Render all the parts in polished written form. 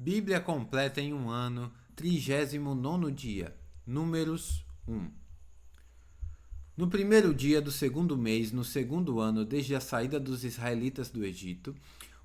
Bíblia completa em um ano, 39º dia. Números 1. No primeiro dia do segundo mês, no segundo ano, desde a saída dos israelitas do Egito,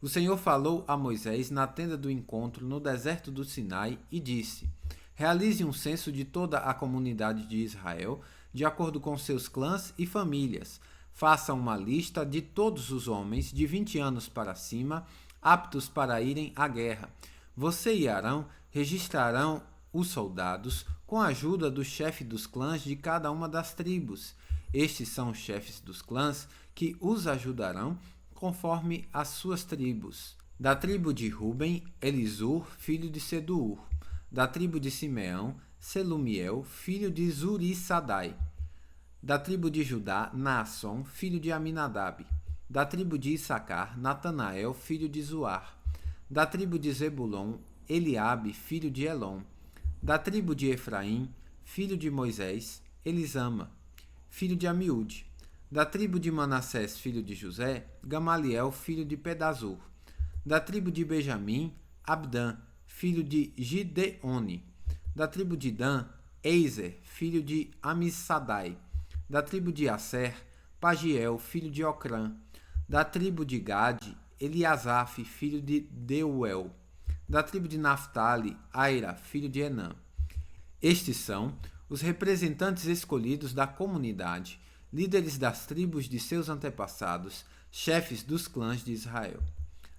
o Senhor falou a Moisés na tenda do encontro no deserto do Sinai e disse: Realize um censo de toda a comunidade de Israel, de acordo com seus clãs e famílias. Faça uma lista de todos os homens de 20 anos para cima, aptos para irem à guerra. Você e Arão registrarão os soldados com a ajuda do chefe dos clãs de cada uma das tribos. Estes são os chefes dos clãs que os ajudarão conforme as suas tribos. Da tribo de Ruben, Elisur, filho de Seduur. Da tribo de Simeão, Selumiel, filho de Zurissadai. Da tribo de Judá, Naasson, filho de Aminadab. Da tribo de Issacar, Natanael, filho de Zuar. Da tribo de Zebulon, Eliabe, filho de Elon. Da tribo de Efraim, filho de Moisés, Elisama, filho de Amiúde. Da tribo de Manassés, filho de José, Gamaliel, filho de Pedazur. Da tribo de Benjamim, Abdã, filho de Gideone. Da tribo de Dan, Eizer, filho de Amissadai. Da tribo de Asser, Pagiel, filho de Ocrã. Da tribo de Gade, Eliasaf, filho de Deuel. Da tribo de Naphtali, Aira, filho de Enã. Estes são os representantes escolhidos da comunidade, líderes das tribos de seus antepassados, chefes dos clãs de Israel.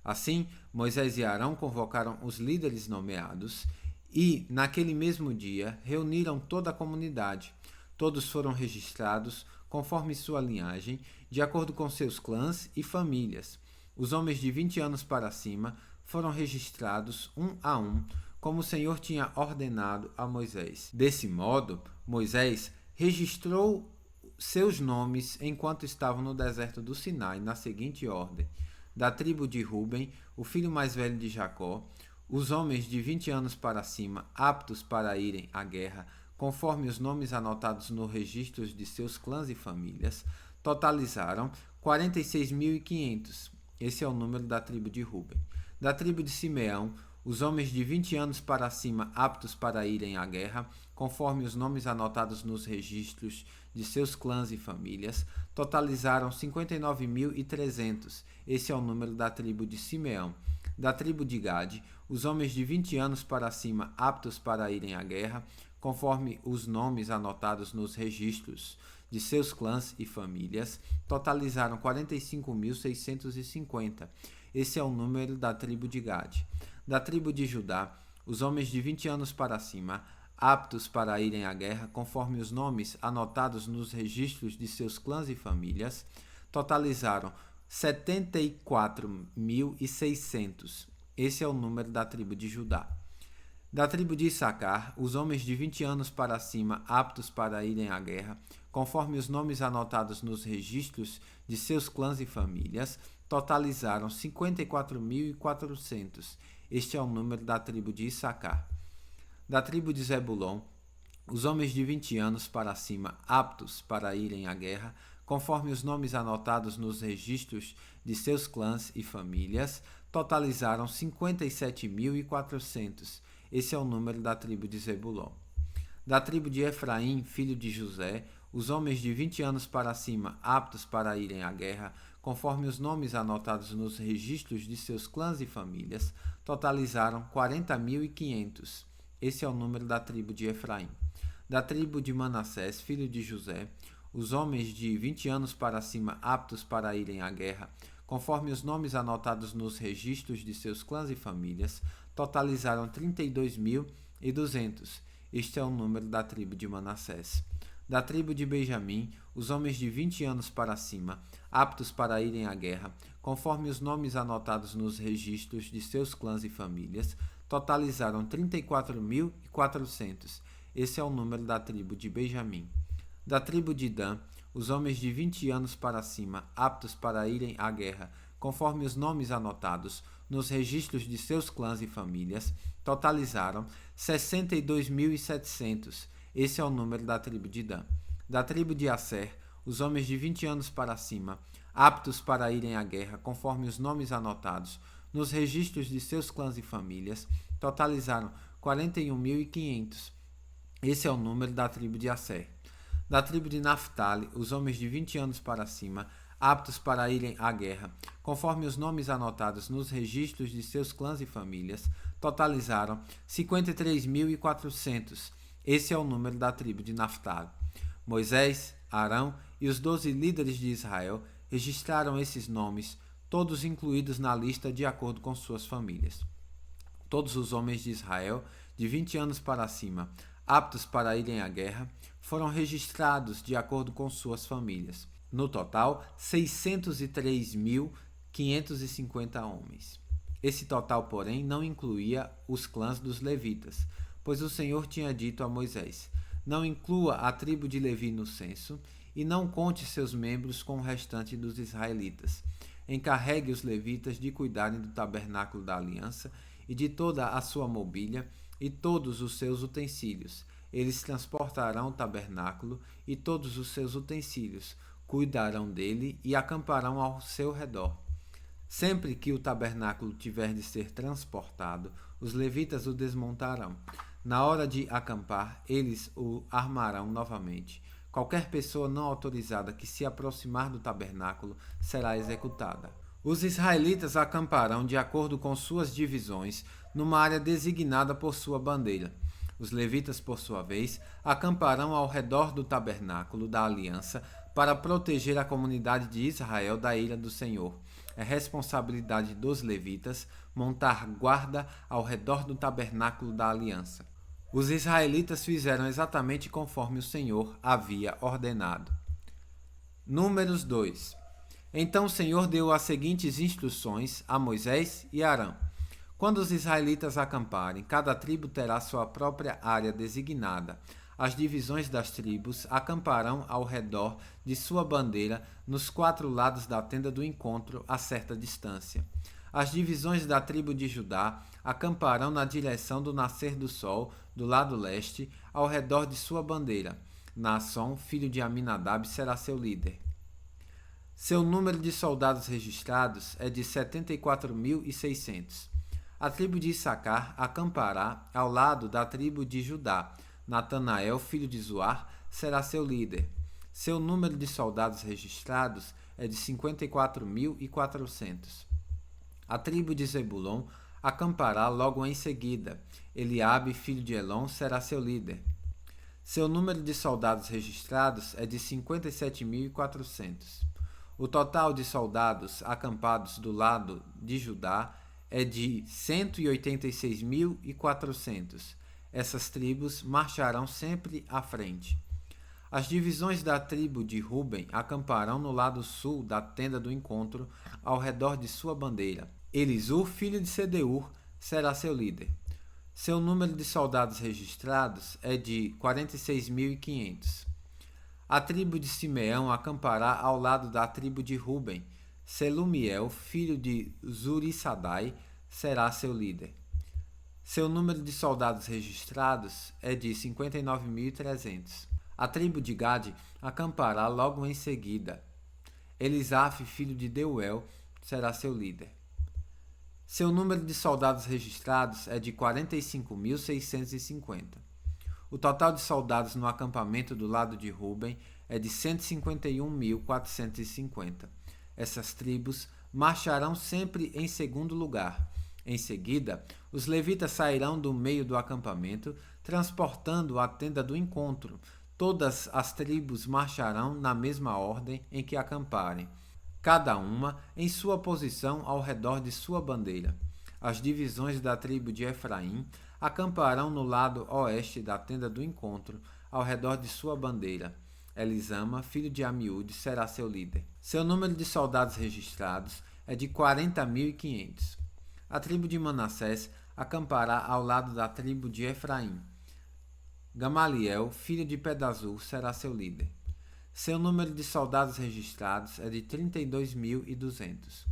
Assim, Moisés e Arão convocaram os líderes nomeados e, naquele mesmo dia, reuniram toda a comunidade. Todos foram registrados conforme sua linhagem, de acordo com seus clãs e famílias. Os homens de 20 anos para cima foram registrados um a um, como o Senhor tinha ordenado a Moisés. Desse modo, Moisés registrou seus nomes enquanto estavam no deserto do Sinai, na seguinte ordem: da tribo de Ruben, o filho mais velho de Jacó, os homens de 20 anos para cima, aptos para irem à guerra, conforme os nomes anotados nos registros de seus clãs e famílias, totalizaram 46.500. Esse é o número da tribo de Ruben. Da tribo de Simeão, os homens de 20 anos para cima aptos para irem à guerra, conforme os nomes anotados nos registros de seus clãs e famílias, totalizaram 59.300. Esse é o número da tribo de Simeão. Da tribo de Gade, os homens de 20 anos para cima aptos para irem à guerra, conforme os nomes anotados nos registros de seus clãs e famílias, totalizaram 45.650. Esse é o número da tribo de Gade. Da tribo de Judá, os homens de 20 anos para cima, aptos para irem à guerra, conforme os nomes anotados nos registros de seus clãs e famílias, totalizaram 74.600. Esse é o número da tribo de Judá. Da tribo de Issacar, os homens de 20 anos para cima, aptos para irem à guerra, conforme os nomes anotados nos registros de seus clãs e famílias, totalizaram 54.400. Este é o número da tribo de Issacar. Da tribo de Zebulon, os homens de 20 anos para cima, aptos para irem à guerra, conforme os nomes anotados nos registros de seus clãs e famílias, totalizaram 57.400. Esse é o número da tribo de Zebulon. Da tribo de Efraim, filho de José, os homens de 20 anos para cima, aptos para irem à guerra, conforme os nomes anotados nos registros de seus clãs e famílias, totalizaram 40.500. Esse é o número da tribo de Efraim. Da tribo de Manassés, filho de José, os homens de 20 anos para cima, aptos para irem à guerra, conforme os nomes anotados nos registros de seus clãs e famílias, totalizaram 32.200. Este é o número da tribo de Manassés. Da tribo de Benjamim, os homens de 20 anos para cima, aptos para irem à guerra, conforme os nomes anotados nos registros de seus clãs e famílias, totalizaram 34.400. Esse é o número da tribo de Benjamim. Da tribo de Dan, os homens de 20 anos para cima, aptos para irem à guerra, conforme os nomes anotados nos registros de seus clãs e famílias, totalizaram 62.700. Esse é o número da tribo de Dan. Da tribo de Asser, os homens de 20 anos para cima, aptos para irem à guerra, conforme os nomes anotados nos registros de seus clãs e famílias, totalizaram 41.500. Esse é o número da tribo de Asser. Da tribo de Naphtali, os homens de 20 anos para cima, aptos para irem à guerra, conforme os nomes anotados nos registros de seus clãs e famílias, totalizaram 53.400. Esse é o número da tribo de Naphtali. Moisés, Arão e os 12 líderes de Israel registraram esses nomes, todos incluídos na lista de acordo com suas famílias. Todos os homens de Israel, de 20 anos para cima, aptos para irem à guerra, foram registrados de acordo com suas famílias. No total, 603.550 homens. Esse total, porém, não incluía os clãs dos levitas, pois o Senhor tinha dito a Moisés: não inclua a tribo de Levi no censo e não conte seus membros com o restante dos israelitas. Encarregue os levitas de cuidarem do tabernáculo da aliança e de toda a sua mobília e todos os seus utensílios. Eles transportarão o tabernáculo e todos os seus utensílios, cuidarão dele e acamparão ao seu redor. Sempre que o tabernáculo tiver de ser transportado, os levitas o desmontarão. Na hora de acampar, eles o armarão novamente. Qualquer pessoa não autorizada que se aproximar do tabernáculo será executada. Os israelitas acamparão de acordo com suas divisões, numa área designada por sua bandeira. Os levitas, por sua vez, acamparão ao redor do tabernáculo da aliança para proteger a comunidade de Israel da ira do Senhor. É responsabilidade dos levitas montar guarda ao redor do tabernáculo da aliança. Os israelitas fizeram exatamente conforme o Senhor havia ordenado. Números 2. Então o Senhor deu as seguintes instruções a Moisés e Arão. Quando os israelitas acamparem, cada tribo terá sua própria área designada. As divisões das tribos acamparão ao redor de sua bandeira nos 4 lados da tenda do encontro a certa distância. As divisões da tribo de Judá acamparão na direção do nascer do sol, do lado leste, ao redor de sua bandeira. Naasson, filho de Aminadab, será seu líder. Seu número de soldados registrados é de 74.600. A tribo de Issacar acampará ao lado da tribo de Judá. Natanael, filho de Zuar, será seu líder. Seu número de soldados registrados é de 54.400. A tribo de Zebulon acampará logo em seguida. Eliabe, filho de Elon, será seu líder. Seu número de soldados registrados é de 57.400. O total de soldados acampados do lado de Judá é de 186.400. Essas tribos marcharão sempre à frente. As divisões da tribo de Ruben acamparão no lado sul da tenda do encontro, ao redor de sua bandeira. Elisur, filho de Sedeur, será seu líder. Seu número de soldados registrados é de 46.500. A tribo de Simeão acampará ao lado da tribo de Ruben. Selumiel, filho de Zurissadai, será seu líder. Seu número de soldados registrados é de 59.300. A tribo de Gade acampará logo em seguida. Elisaf, filho de Deuel, será seu líder. Seu número de soldados registrados é de 45.650. O total de soldados no acampamento do lado de Ruben é de 151.450. Essas tribos marcharão sempre em segundo lugar. Em seguida, os levitas sairão do meio do acampamento, transportando a tenda do encontro. Todas as tribos marcharão na mesma ordem em que acamparem, cada uma em sua posição ao redor de sua bandeira. As divisões da tribo de Efraim acamparão no lado oeste da tenda do encontro, ao redor de sua bandeira. Elisama, filho de Amiúde, será seu líder. Seu número de soldados registrados é de 40.500. A tribo de Manassés acampará ao lado da tribo de Efraim. Gamaliel, filho de Pedazur, será seu líder. Seu número de soldados registrados é de 32.200.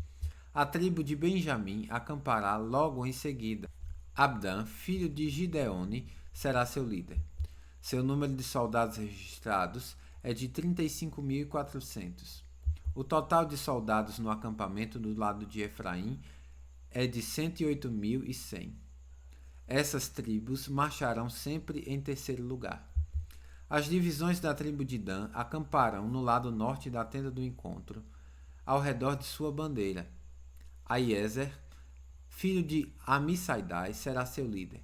A tribo de Benjamim acampará logo em seguida. Abdã, filho de Gideone, será seu líder. Seu número de soldados registrados é de 35.400. O total de soldados no acampamento do lado de Efraim é de 108.100. Essas tribos marcharão sempre em terceiro lugar. As divisões da tribo de Dan acamparão no lado norte da tenda do encontro, ao redor de sua bandeira. Aiezer, filho de Amissaidai, será seu líder.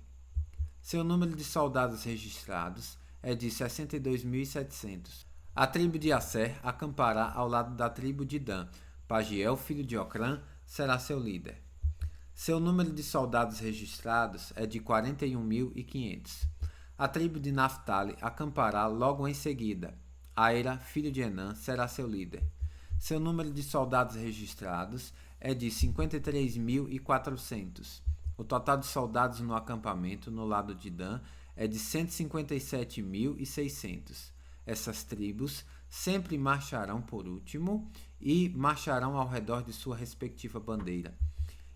Seu número de soldados registrados é de 62.700. A tribo de Asser acampará ao lado da tribo de Dan. Pagiel, filho de Ocrã, será seu líder. Seu número de soldados registrados é de 41.500. A tribo de Naphtali acampará logo em seguida. Aira, filho de Enã, será seu líder. Seu número de soldados registrados é de 53.400. O total de soldados no acampamento no lado de Dan é de 157.600. Essas tribos sempre marcharão por último e marcharão ao redor de sua respectiva bandeira.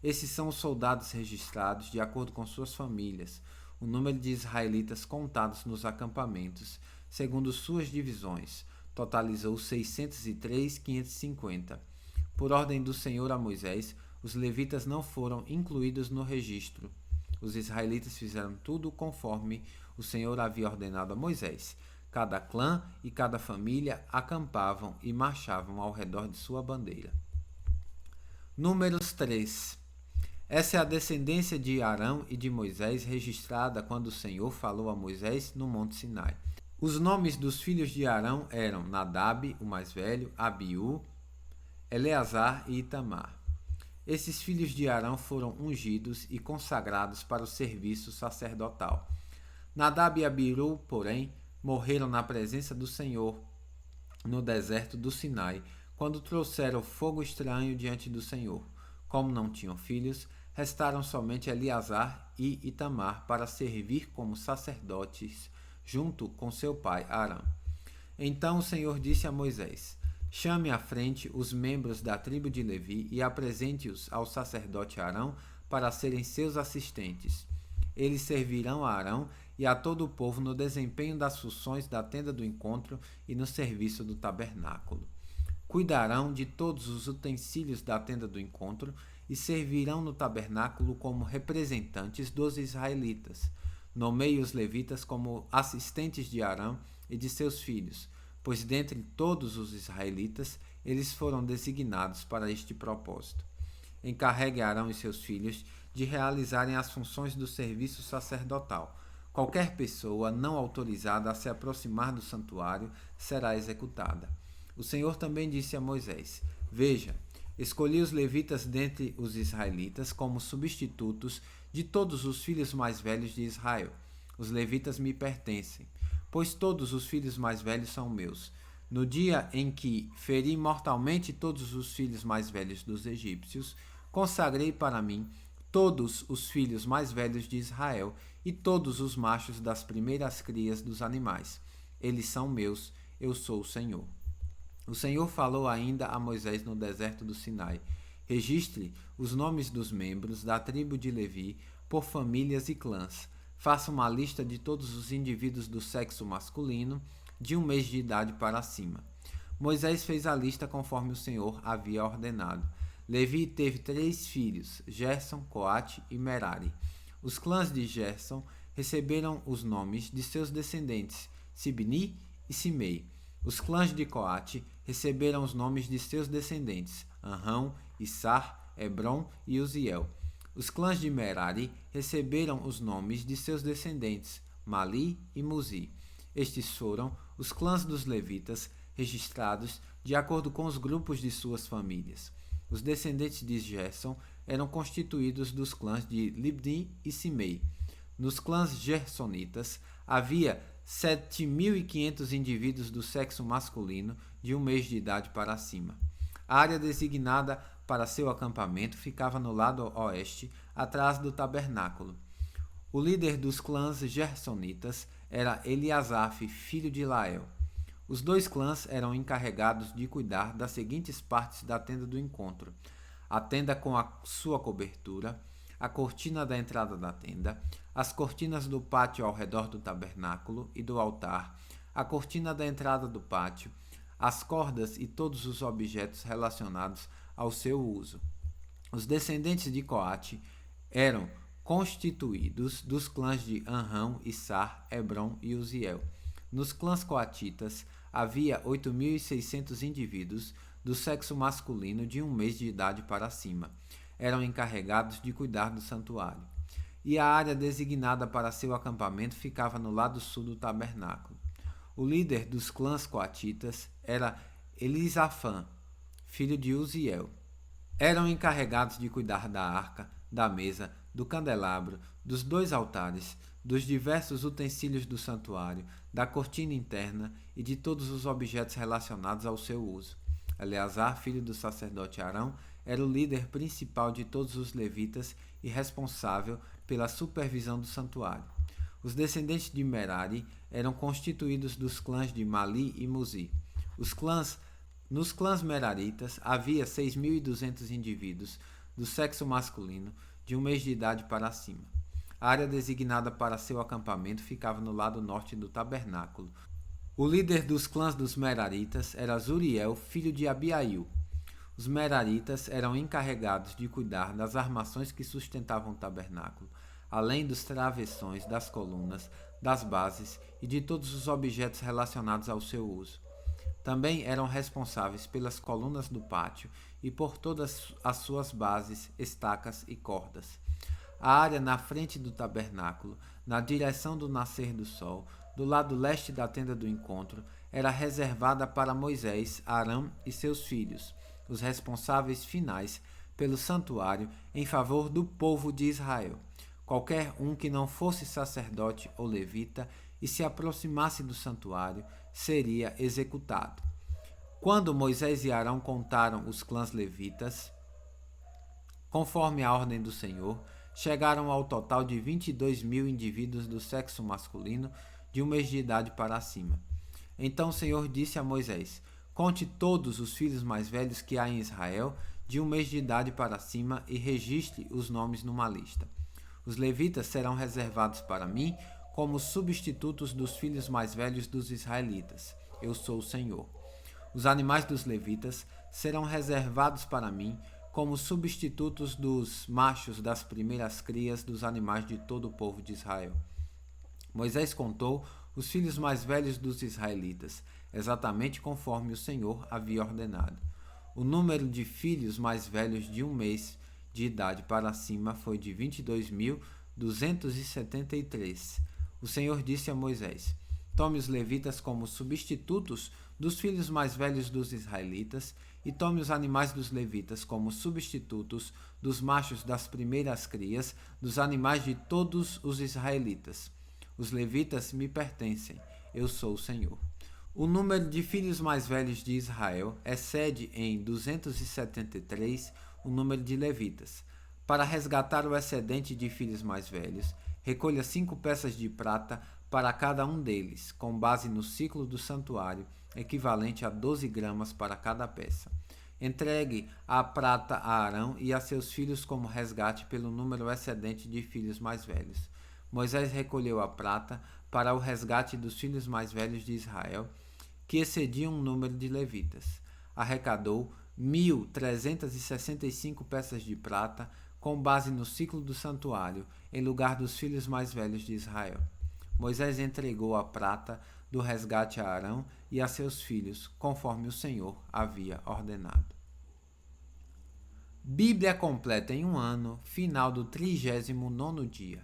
Esses são os soldados registrados de acordo com suas famílias, o número de israelitas contados nos acampamentos, segundo suas divisões, totalizou 603.550. Por ordem do Senhor a Moisés, os levitas não foram incluídos no registro. Os israelitas fizeram tudo conforme o Senhor havia ordenado a Moisés. Cada clã e cada família acampavam e marchavam ao redor de sua bandeira. Números 3. Essa é a descendência de Arão e de Moisés registrada quando o Senhor falou a Moisés no Monte Sinai. Os nomes dos filhos de Arão eram Nadab, o mais velho, Abiú, Eleazar e Itamar. Esses filhos de Arão foram ungidos e consagrados para o serviço sacerdotal. Nadab e Abiú, porém, morreram na presença do Senhor no deserto do Sinai, quando trouxeram fogo estranho diante do Senhor. Como não tinham filhos, restaram somente Eleazar e Itamar para servir como sacerdotes junto com seu pai Arão. Então o Senhor disse a Moisés: chame à frente os membros da tribo de Levi e apresente-os ao sacerdote Arão para serem seus assistentes. Eles servirão a Arão e a todo o povo no desempenho das funções da tenda do encontro e no serviço do tabernáculo. Cuidarão de todos os utensílios da tenda do encontro e servirão no tabernáculo como representantes dos israelitas. Nomeie os levitas como assistentes de Arão e de seus filhos, pois dentre todos os israelitas eles foram designados para este propósito. Encarregue Arão e seus filhos de realizarem as funções do serviço sacerdotal. Qualquer pessoa não autorizada a se aproximar do santuário será executada. O Senhor também disse a Moisés: veja, escolhi os levitas dentre os israelitas como substitutos de todos os filhos mais velhos de Israel. Os levitas me pertencem, pois todos os filhos mais velhos são meus. No dia em que feri mortalmente todos os filhos mais velhos dos egípcios, consagrei para mim todos os filhos mais velhos de Israel e todos os machos das primeiras crias dos animais. Eles são meus, eu sou o Senhor. O Senhor falou ainda a Moisés no deserto do Sinai: registre os nomes dos membros da tribo de Levi por famílias e clãs. Faça uma lista de todos os indivíduos do sexo masculino de 1 mês de idade para cima. Moisés fez a lista conforme o Senhor havia ordenado. Levi teve 3 filhos, Gerson, Coate e Merari. Os clãs de Gerson receberam os nomes de seus descendentes, Sibni e Simei. Os clãs de Coate receberam os nomes de seus descendentes, Anrão, Issar, Hebron e Uziel. Os clãs de Merari receberam os nomes de seus descendentes, Mali e Muzi. Estes foram os clãs dos levitas registrados de acordo com os grupos de suas famílias. Os descendentes de Gerson eram constituídos dos clãs de Libni e Simei. Nos clãs gersonitas havia 7.500 indivíduos do sexo masculino de 1 mês de idade para cima. A área designada para seu acampamento ficava no lado oeste, atrás do tabernáculo. O líder dos clãs gersonitas era Eliasaf, filho de Lael. Os 2 clãs eram encarregados de cuidar das seguintes partes da tenda do encontro: a tenda com a sua cobertura, a cortina da entrada da tenda, as cortinas do pátio ao redor do tabernáculo e do altar, a cortina da entrada do pátio, as cordas e todos os objetos relacionados ao seu uso. Os descendentes de Coate eram constituídos dos clãs de Anrão, Issar, Hebron e Uziel. Nos clãs coatitas havia 8.600 indivíduos do sexo masculino de 1 mês de idade para cima. Eram encarregados de cuidar do santuário. E a área designada para seu acampamento ficava no lado sul do tabernáculo. O líder dos clãs coatitas era Elisafã, filho de Uziel. Eram encarregados de cuidar da arca, da mesa, do candelabro, dos 2 altares, dos diversos utensílios do santuário, da cortina interna e de todos os objetos relacionados ao seu uso. Eleazar, filho do sacerdote Arão, era o líder principal de todos os levitas e responsável pela supervisão do santuário. Os descendentes de Merari eram constituídos dos clãs de Mali e Muzi. Nos clãs meraritas havia 6.200 indivíduos do sexo masculino de 1 mês de idade para cima. A área designada para seu acampamento ficava no lado norte do tabernáculo. O líder dos clãs dos Meraritas era Zuriel, filho de Abiail. Os Meraritas eram encarregados de cuidar das armações que sustentavam o tabernáculo, além dos travessões, das colunas, das bases e de todos os objetos relacionados ao seu uso. Também eram responsáveis pelas colunas do pátio e por todas as suas bases, estacas e cordas. A área na frente do tabernáculo, na direção do nascer do sol, do lado leste da tenda do encontro, era reservada para Moisés, Arão e seus filhos, os responsáveis finais pelo santuário em favor do povo de Israel. Qualquer um que não fosse sacerdote ou levita e se aproximasse do santuário seria executado. Quando Moisés e Arão contaram os clãs levitas, conforme a ordem do Senhor, chegaram ao total de 22.000 indivíduos do sexo masculino de 1 mês de idade para cima. Então o Senhor disse a Moisés: conte todos os filhos mais velhos que há em Israel, de 1 mês de idade para cima, e registre os nomes numa lista. Os levitas serão reservados para mim como substitutos dos filhos mais velhos dos israelitas. Eu sou o Senhor. Os animais dos levitas serão reservados para mim como substitutos dos machos das primeiras crias dos animais de todo o povo de Israel. Moisés contou os filhos mais velhos dos israelitas, exatamente conforme o Senhor havia ordenado. O número de filhos mais velhos de 1 mês de idade para cima foi de 22.273. O Senhor disse a Moisés: tome os levitas como substitutos dos filhos mais velhos dos israelitas e tome os animais dos levitas como substitutos dos machos das primeiras crias dos animais de todos os israelitas. Os levitas me pertencem, eu sou o Senhor. O número de filhos mais velhos de Israel excede em 273 o número de levitas. Para resgatar o excedente de filhos mais velhos, recolha 5 peças de prata para cada um deles, com base no ciclo do santuário, equivalente a 12 gramas para cada peça. Entregue a prata a Arão e a seus filhos como resgate pelo número excedente de filhos mais velhos. Moisés recolheu a prata para o resgate dos filhos mais velhos de Israel, que excediam o número de levitas. Arrecadou 1.365 peças de prata, com base no ciclo do santuário, em lugar dos filhos mais velhos de Israel. Moisés entregou a prata do resgate a Arão e a seus filhos, conforme o Senhor havia ordenado. Bíblia completa em 1 ano, final do 39º dia.